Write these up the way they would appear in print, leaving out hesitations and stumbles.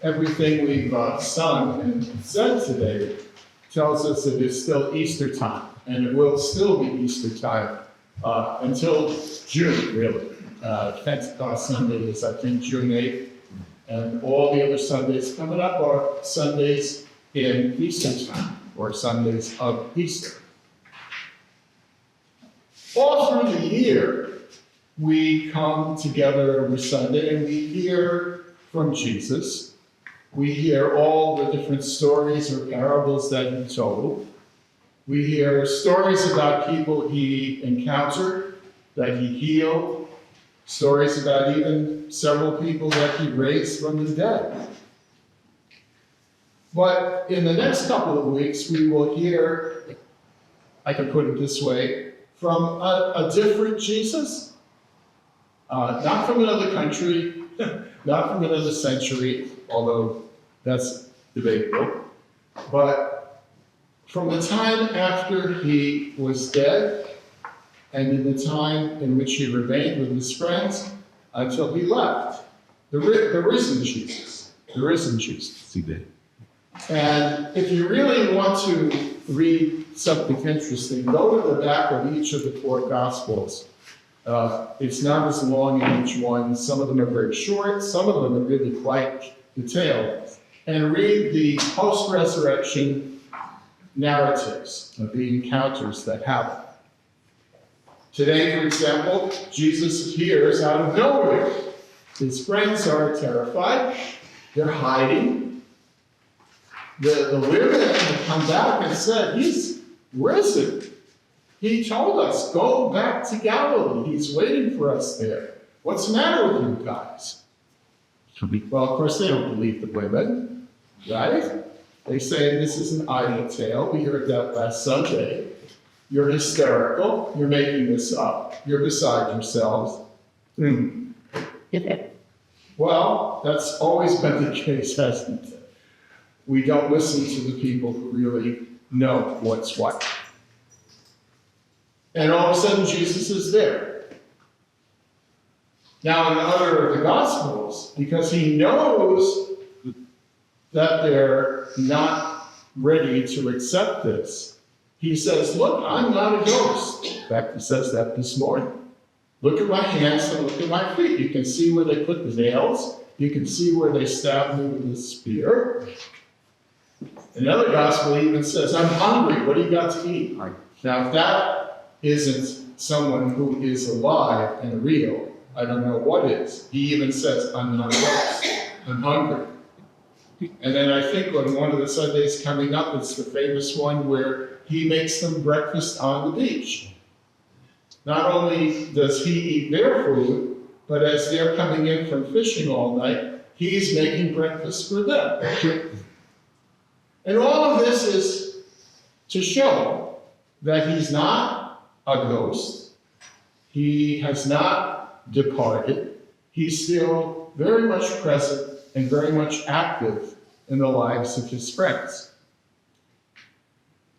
Everything we've sung and said today tells us that it's still Easter time, and it will still be Easter time until June, really. Pentecost Sunday is, I think, June 8th, and all the other Sundays coming up are Sundays in Easter time, or Sundays of Easter. All through the year, we come together every Sunday and we hear from Jesus. We hear all the different stories or parables that he told. We hear stories about people he encountered, that he healed, stories about even several people that he raised from the dead. But in the next couple of weeks, we will hear, I can put it this way, from a different Jesus. Not from another country, not from another century, although that's debatable, but from the time after he was dead and in the time in which he remained with his friends until he left. The risen Jesus. The risen Jesus. He did. And if you really want to read something interesting, go to the back of each of the four Gospels. It's not as long in each one. Some of them are very short. Some of them are really quite detailed. And read the post-resurrection narratives of the encounters that happen. Today, for example, Jesus appears out of nowhere. His friends are terrified. They're hiding. The women have come back and said, he's risen. He told us, go back to Galilee. He's waiting for us there. What's the matter with you guys? Well, of course, they don't believe the women, right? They say this is an idle tale. We heard that last Sunday. You're hysterical. You're making this up. You're beside yourselves. Well, that's always been the case, hasn't it? We don't listen to the people who really know what's what. And all of a sudden, Jesus is there. Now, in other of the Gospels, because he knows that they're not ready to accept this, he says, look, I'm not a ghost. In fact, he says that this morning. Look at my hands and look at my feet. You can see where they put the nails. You can see where they stabbed me with a spear. Another gospel even says, I'm hungry. What do you got to eat? Now, if that isn't someone who is alive and real, I don't know what is. He even says, I'm not lost. I'm hungry. And then I think on one of the Sundays coming up, it's the famous one where he makes them breakfast on the beach. Not only does he eat their food, but as they're coming in from fishing all night, he's making breakfast for them. And all of this is to show that he's not a ghost. He has not departed. He's still very much present and very much active in the lives of his friends.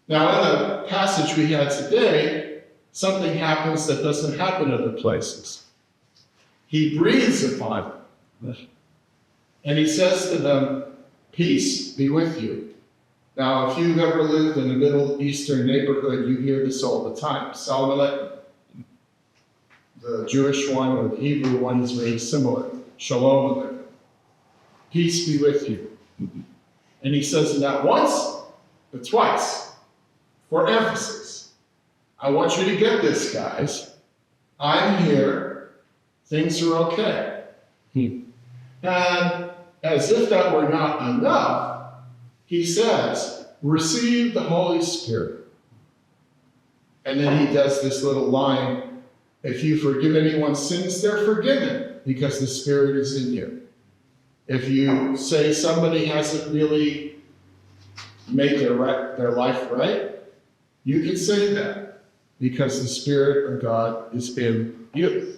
Now, in the passage we had today, something happens that doesn't happen other places. He breathes upon them, and he says to them, peace be with you. Now, if you've ever lived in a Middle Eastern neighborhood, you hear this all the time. Salam alaikum. The Jewish one or the Hebrew one is very similar. Shalom alaikum. Peace be with you. And he says it not once, but twice, for emphasis. I want you to get this, guys. I'm here. Things are okay. And as if that were not enough, he says, receive the Holy Spirit. And then he does this little line, if you forgive anyone's sins, they're forgiven, because the Spirit is in you. If you say somebody hasn't really made their life right, you can say that, because the Spirit of God is in you.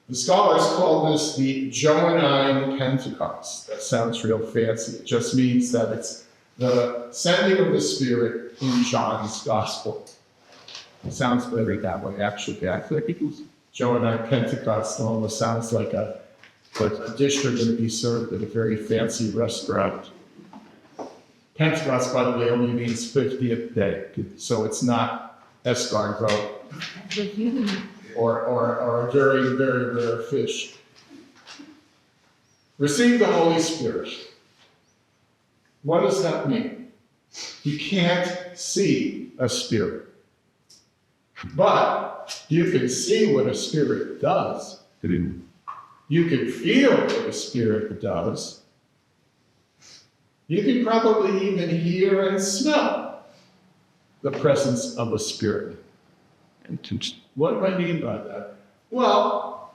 The scholars call this the Johannine Pentecost. That sounds real fancy. It just means that it's the sending of the Spirit in John's Gospel. Sounds better that way, actually. I think Joe and I, Pentecost almost sounds like a dish are going to be served at a very fancy restaurant. Pentecost, by the way, only means 50th day, so it's not escargot or a very, very rare fish. Receive the Holy Spirit. What does that mean? You can't see a spirit. But you can see what a spirit does. You can feel what a spirit does. You can probably even hear and smell the presence of a spirit. What do I mean by that? Well,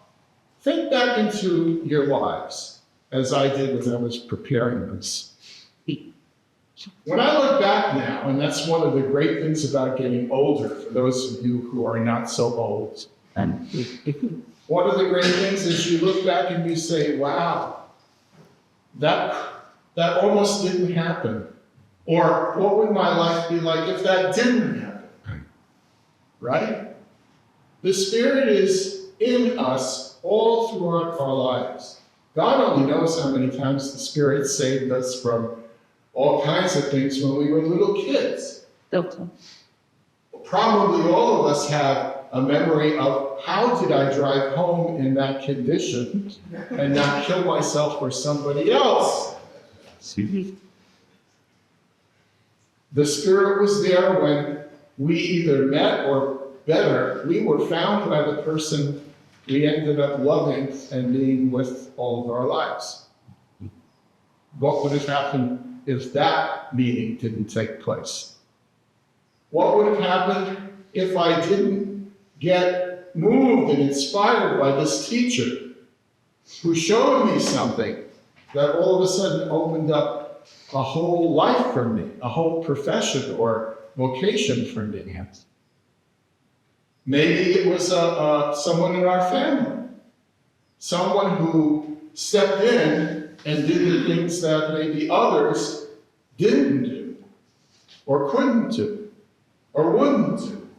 think back into your lives, as I did when I was preparing this. When I look back now, and that's one of the great things about getting older, for those of you who are not so old, and one of the great things is you look back and you say, wow, that almost didn't happen. Or what would my life be like if that didn't happen? Right? The Spirit is in us all throughout our lives. God only knows how many times the Spirit saved us from all kinds of things when we were little kids. Probably all of us have a memory of how did I drive home in that condition and not kill myself or somebody else. The Spirit was there when we either met or better, we were found by the person we ended up loving and being with all of our lives. What would have happened if that meeting didn't take place? What would have happened if I didn't get moved and inspired by this teacher who showed me something that all of a sudden opened up a whole life for me, a whole profession or vocation for me? Maybe it was someone in our family, someone who stepped in and did the things that maybe others didn't do, or couldn't do, or wouldn't do.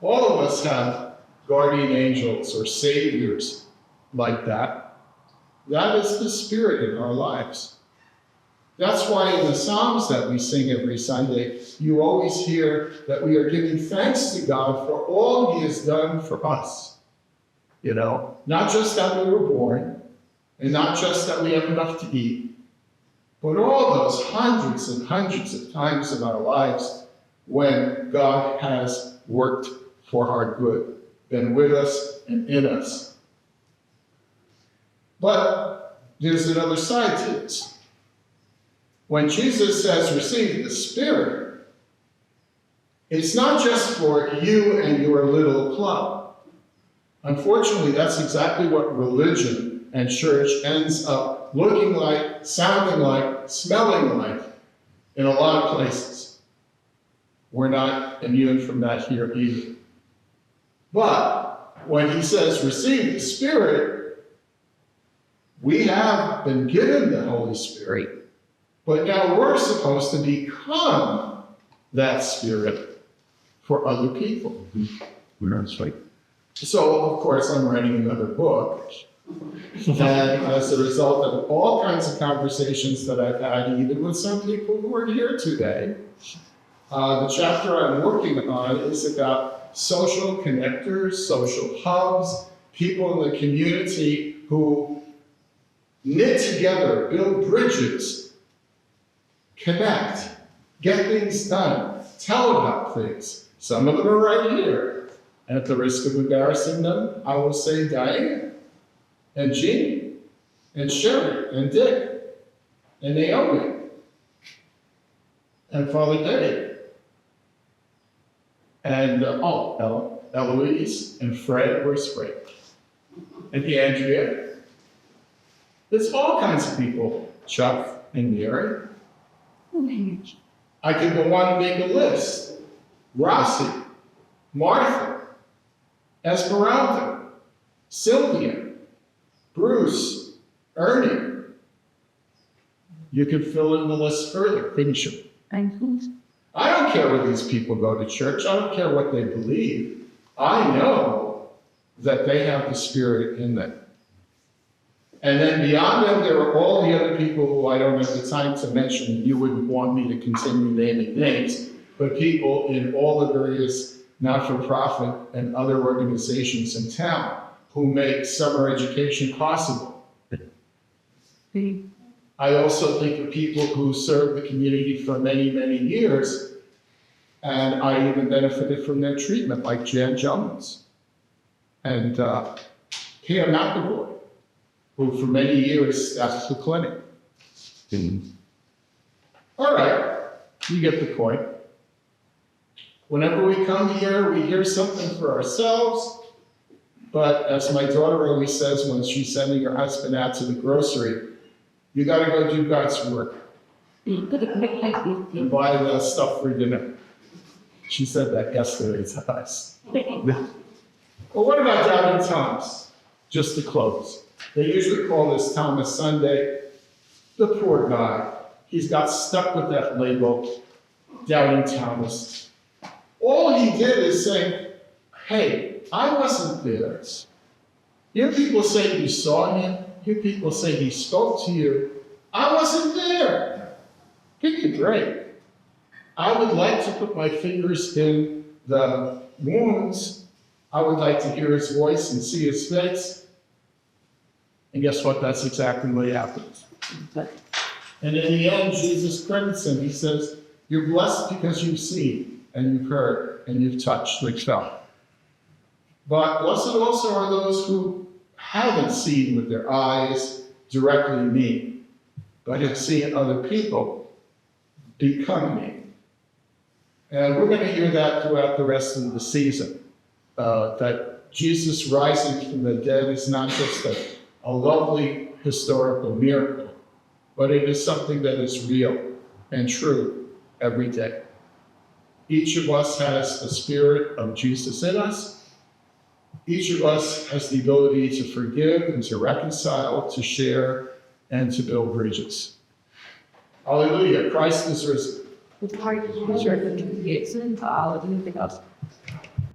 All of us have guardian angels or saviors like that. That is the Spirit in our lives. That's why in the Psalms that we sing every Sunday, you always hear that we are giving thanks to God for all He has done for us. You know, not just that we were born, and not just that we have enough to eat, but all those hundreds and hundreds of times in our lives when God has worked for our good, been with us and in us. But there's another side to this. When Jesus says, receive the Spirit, it's not just for you and your little club. Unfortunately, that's exactly what religion and church ends up looking like, sounding like, smelling like in a lot of places. We're not immune from that here either. But when he says receive the Spirit, we have been given the Holy Spirit, but now we're supposed to become that Spirit for other people. That's right. So, of course, I'm writing another book. And as a result of all kinds of conversations that I've had, even with some people who are here today, the chapter I'm working on is about social connectors, social hubs, people in the community who knit together, build bridges, connect, get things done, tell about things. Some of them are right here. And at the risk of embarrassing them, I will say Diane, and Jeannie, and Sherry, and Dick, and Naomi, and Father Dave, and Eloise, and Fred, where's Fred? And Andrea. There's all kinds of people, Chuck and Mary. I could go on and make a list. Rossi, Martha, Esmeralda, Sylvia, Bruce, Ernie. You could fill in the list further, couldn't you? I don't care where these people go to church. I don't care what they believe. I know that they have the Spirit in them. And then beyond them, there are all the other people who I don't have the time to mention. You wouldn't want me to continue naming names, but people in all the various not-for-profit and other organizations in town who make summer education possible. I also think of people who serve the community for many, many years, and I even benefited from their treatment, like Jan Jones and Kim McAvoy, who for many years staffed the clinic. All right, you get the point. Whenever we come here, we hear something for ourselves, but as my daughter always says when she's sending her husband out to the grocery, you gotta go do God's work and buy the stuff for dinner. She said that yesterday to us. Well, what about Doubting Thomas? Just to close. They usually call this Thomas Sunday. The poor guy. He's got stuck with that label, Doubting Thomas. All he did is say, hey, I wasn't there. Hear people say you saw him. Hear people say he spoke to you. I wasn't there. Give me a break. I would like to put my fingers in the wounds. I would like to hear his voice and see his face. And guess what? That's exactly what happens. And in the end, Jesus credits him. He says, you're blessed because you've seen and you've heard and you've touched, like felt. But blessed also are those who haven't seen with their eyes directly me, but have seen other people become me. And we're going to hear that throughout the rest of the season, that Jesus rising from the dead is not just a lovely historical miracle, but it is something that is real and true every day. Each of us has the Spirit of Jesus in us. Each of us has the ability to forgive and to reconcile, to share, and to build bridges. Hallelujah. Christ is risen. It's hard to share the communication, anything else.